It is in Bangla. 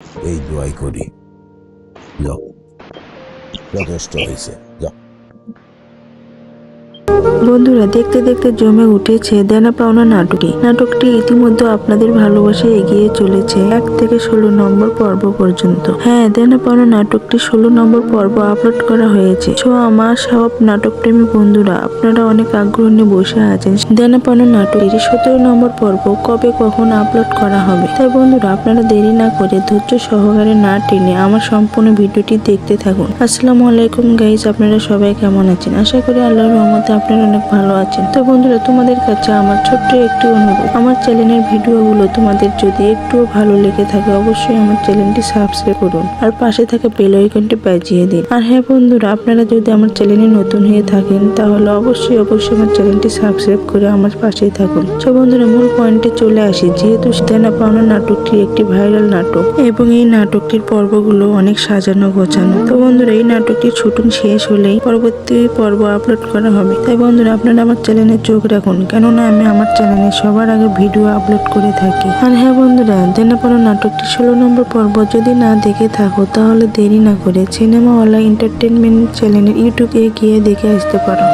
এই দোয়াই করি। যাও, যথেষ্ট হয়েছে, যাও। বন্ধুরা, দেখতে দেখতে জমে উঠেছে দেনা পাওনা নাটকটি ইতিমধ্যে আপনাদের ভালোবাসায় এগিয়ে চলেছে 1 থেকে 16 নম্বর পর্ব পর্যন্ত। হ্যাঁ, দেনা পাওনা নাটকটি 16 নম্বর পর্ব আপলোড করা হয়েছে। আমার সব নাটকপ্রেমী বন্ধুরা, আপনারা অনেক আগ্রহ নিয়ে বসে আছেন দেনা পাওনা নাটকের 17 নম্বর পর্ব কবে কখন আপলোড করা হবে। তাই বন্ধুরা, আপনারা দেরি না করে ধৈর্য সহকারে না টেনে আমার সম্পূর্ণ ভিডিওটি দেখতে থাকুন। আসসালামু আলাইকুম গাইজ, আপনারা সবাই কেমন আছেন? আশা করি আল্লাহর রহমতে আপনারা অনেক ভালো আছেন। তো বন্ধুরা, তোমাদের কাছে আমার ছোট্ট একটি অনুরোধ, আমার চ্যানেলের ভিডিওগুলো তোমাদের যদি একটুও ভালো লেগে থাকে অবশ্যই আমার চ্যানেলটি সাবস্ক্রাইব করুন আর পাশে থাকা বেল আইকনটি বাজিয়ে দিন। আর হ্যাঁ বন্ধুরা, আপনারা যদি আমার চ্যানেলে নতুন হয়ে থাকেন তাহলে অবশ্যই আমার চ্যানেলটি সাবস্ক্রাইব করে আমার পাশেই থাকুন। তো বন্ধুরা, মূল পয়েন্টে চলে আসি। যেহেতু দেনা পাওনা নাটকটি একটি ভাইরাল নাটক এবং এই নাটকটির পর্বগুলো অনেক সাজানো গোছানো। তো বন্ধুরা, এই নাটকটির শুটিং শেষ হলেই পরবর্তী পর্ব আপলোড করা হবে। তাই বন্ধুরা, আপনারা আমার চ্যানেলে চোখ রাখুন, কেননা আমি আমার চ্যানেলে সবার আগে ভিডিও আপলোড করে থাকি। আর হ্যাঁ বন্ধুরা, দেনা পাওনা নাটকটি 16 নম্বর পর্ব যদি না দেখে থাকো তাহলে দেরি না করে সিনেমাওয়ালা এন্টারটেইনমেন্ট চ্যানেলের ইউটিউবে গিয়ে দেখে আসতে পারো।